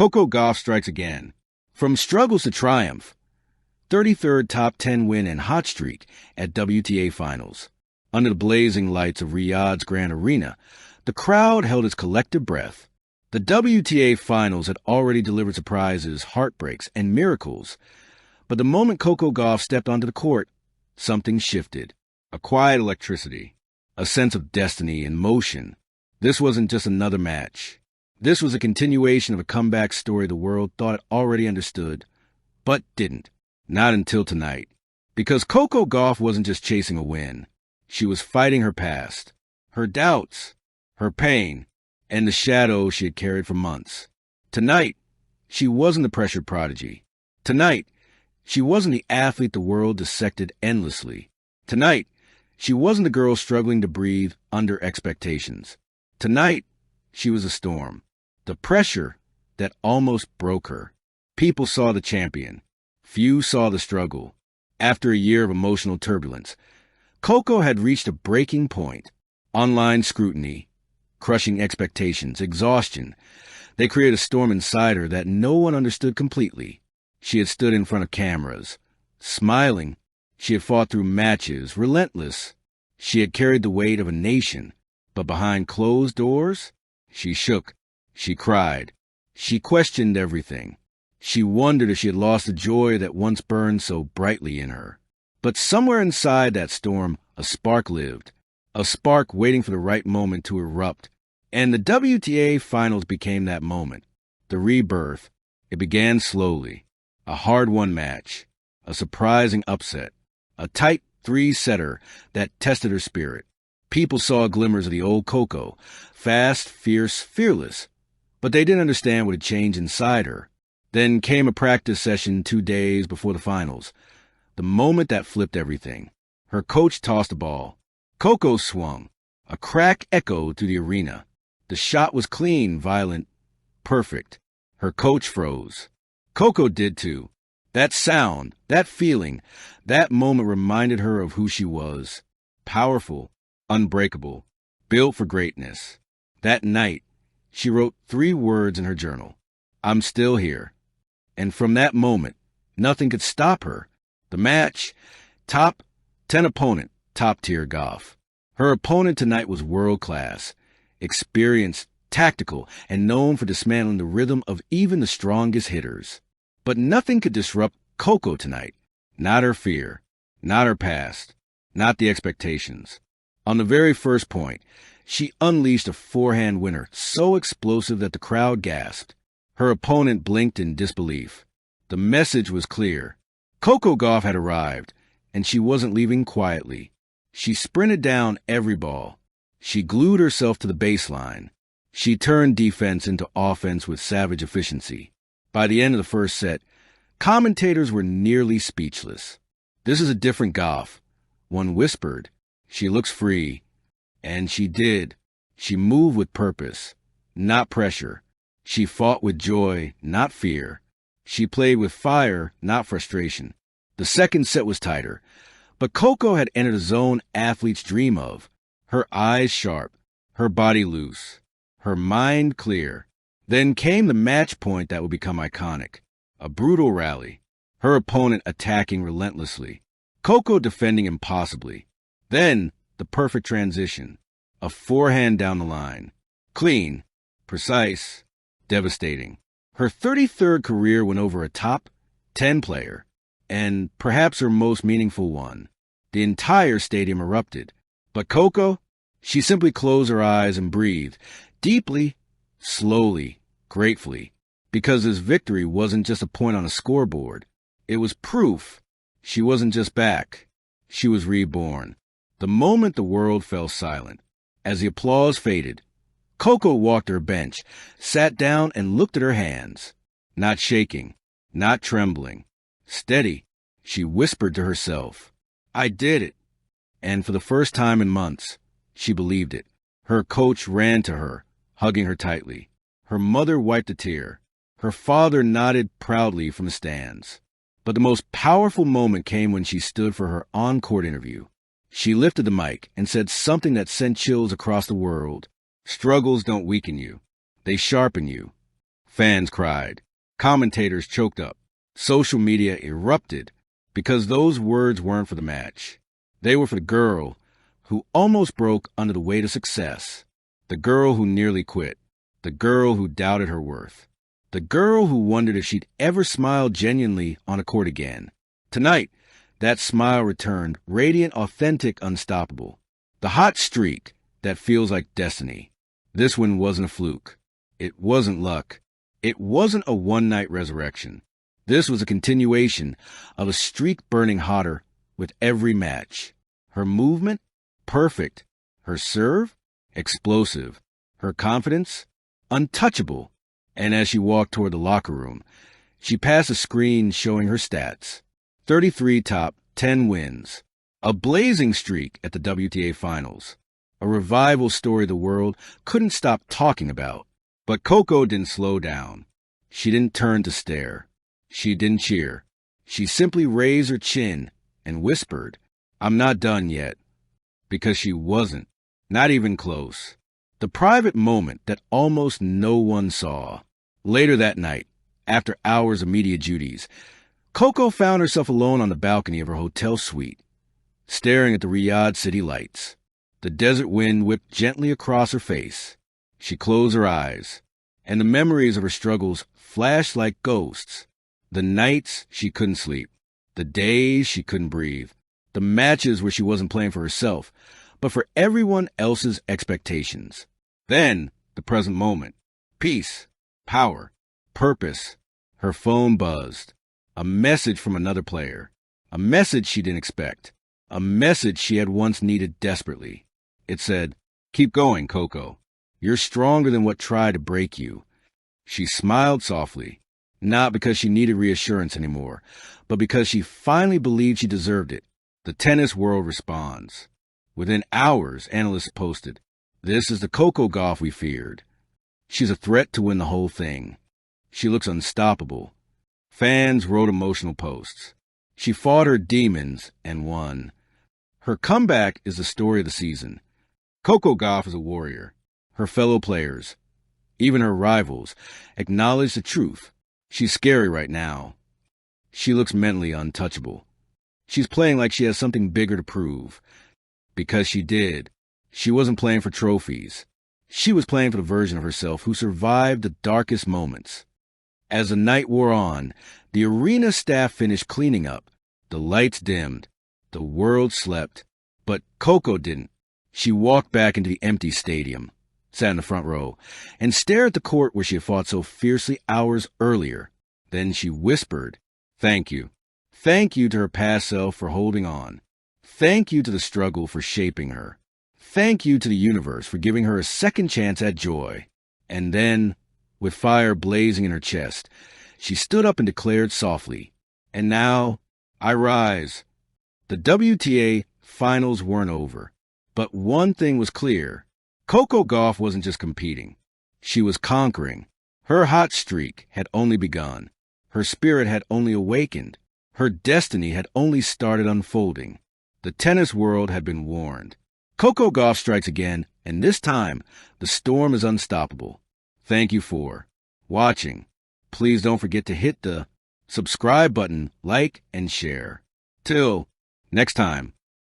Coco Gauff strikes again. From struggles to triumph. 33rd top 10 win and hot streak at WTA Finals. Under the blazing lights of Riyadh's Grand Arena, the crowd held its collective breath. The WTA Finals had already delivered surprises, heartbreaks, and miracles. But the moment Coco Gauff stepped onto the court, something shifted. A quiet electricity, a sense of destiny and motion. This wasn't just another match. This was a continuation of a comeback story the world thought it already understood, but didn't. Not until tonight. Because Coco Gauff wasn't just chasing a win. She was fighting her past, her doubts, her pain, and the shadows she had carried for months. Tonight, she wasn't the pressured prodigy. Tonight, she wasn't the athlete the world dissected endlessly. Tonight, she wasn't the girl struggling to breathe under expectations. Tonight, she was a storm. The pressure that almost broke her. People saw the champion. Few saw the struggle. After a year of emotional turbulence, Coco had reached a breaking point. Online scrutiny, crushing expectations, exhaustion. They created a storm inside her that no one understood completely. She had stood in front of cameras, smiling. She had fought through matches, relentless. She had carried the weight of a nation. But behind closed doors, she shook. She cried. She questioned everything. She wondered if she had lost the joy that once burned so brightly in her. But somewhere inside that storm, a spark lived. A spark waiting for the right moment to erupt. And the WTA Finals became that moment. The rebirth. It began slowly. A hard-won match. A surprising upset. A tight three-setter that tested her spirit. People saw glimmers of the old Coco. Fast, fierce, fearless. But they didn't understand what had changed inside her. Then came a practice session 2 days before the finals. The moment that flipped everything. Her coach tossed a ball. Coco swung. A crack echoed through the arena. The shot was clean, violent, perfect. Her coach froze. Coco did too. That sound, that feeling, that moment reminded her of who she was. Powerful, unbreakable, built for greatness. That night, she wrote 3 words in her journal. I'm still here. And from that moment, nothing could stop her. The match, top 10 opponent, top-tier Gauff. Her opponent tonight was world-class, experienced, tactical, and known for dismantling the rhythm of even the strongest hitters. But nothing could disrupt Coco tonight. Not her fear, not her past, not the expectations. On the very first point, she unleashed a forehand winner so explosive that the crowd gasped. Her opponent blinked in disbelief. The message was clear. Coco Gauff had arrived, and she wasn't leaving quietly. She sprinted down every ball. She glued herself to the baseline. She turned defense into offense with savage efficiency. By the end of the first set, commentators were nearly speechless. This is a different Gauff. One whispered, she looks free. And she did. She moved with purpose, not pressure. She fought with joy, not fear. She played with fire, not frustration. The second set was tighter, but Coco had entered a zone athletes dream of. Her eyes sharp, her body loose, her mind clear. Then came the match point that would become iconic. A brutal rally. Her opponent attacking relentlessly. Coco defending impossibly. Then, the perfect transition. A forehand down the line. Clean, precise, devastating. Her 33rd career went over a top 10 player, and perhaps her most meaningful one. The entire stadium erupted. But Coco, she simply closed her eyes and breathed, deeply, slowly, gratefully, because this victory wasn't just a point on a scoreboard. It was proof. She wasn't just back. She was reborn. The moment the world fell silent, as the applause faded, Coco walked to her bench, sat down and looked at her hands. Not shaking, not trembling. Steady, she whispered to herself, I did it. And for the first time in months, she believed it. Her coach ran to her, hugging her tightly. Her mother wiped a tear. Her father nodded proudly from the stands. But the most powerful moment came when she stood for her on-court interview. She lifted the mic and said something that sent chills across the world. Struggles don't weaken you. They sharpen you. Fans cried. Commentators choked up. Social media erupted because those words weren't for the match. They were for the girl who almost broke under the weight of success. The girl who nearly quit. The girl who doubted her worth. The girl who wondered if she'd ever smile genuinely on a court again. Tonight, that smile returned, radiant, authentic, unstoppable. The hot streak that feels like destiny. This one wasn't a fluke. It wasn't luck. It wasn't a one-night resurrection. This was a continuation of a streak burning hotter with every match. Her movement, perfect. Her serve, explosive. Her confidence, untouchable. And as she walked toward the locker room, she passed a screen showing her stats. 33 top 10 wins. A blazing streak at the WTA Finals. A revival story the world couldn't stop talking about. But Coco didn't slow down. She didn't turn to stare. She didn't cheer. She simply raised her chin and whispered, "I'm not done yet." Because she wasn't. Not even close. The private moment that almost no one saw. Later that night, after hours of media duties, Coco found herself alone on the balcony of her hotel suite, staring at the Riyadh city lights. The desert wind whipped gently across her face. She closed her eyes, and the memories of her struggles flashed like ghosts. The nights she couldn't sleep, the days she couldn't breathe, the matches where she wasn't playing for herself, but for everyone else's expectations. Then, the present moment. Peace, power, purpose. Her phone buzzed. A message from another player. A message she didn't expect. A message she had once needed desperately. It said, "Keep going, Coco. You're stronger than what tried to break you." She smiled softly, not because she needed reassurance anymore, but because she finally believed she deserved it. The tennis world responds. Within hours, analysts posted, "This is the Coco Gauff we feared. She's a threat to win the whole thing. She looks unstoppable." Fans wrote emotional posts. She fought her demons and won. Her comeback is the story of the season. Coco Gauff is a warrior. Her fellow players, even her rivals, acknowledge the truth. She's scary right now. She looks mentally untouchable. She's playing like she has something bigger to prove. Because she did. She wasn't playing for trophies. She was playing for the version of herself who survived the darkest moments. As the night wore on, the arena staff finished cleaning up. The lights dimmed. The world slept. But Coco didn't. She walked back into the empty stadium, sat in the front row, and stared at the court where she had fought so fiercely hours earlier. Then she whispered, "Thank you. Thank you to her past self for holding on. Thank you to the struggle for shaping her. Thank you to the universe for giving her a second chance at joy." And then, with fire blazing in her chest, she stood up and declared softly, "And now, I rise." The WTA finals weren't over. But one thing was clear. Coco Gauff wasn't just competing. She was conquering. Her hot streak had only begun. Her spirit had only awakened. Her destiny had only started unfolding. The tennis world had been warned. Coco Gauff strikes again, and this time, the storm is unstoppable. Thank you for watching. Please don't forget to hit the subscribe button, like, and share. Till next time.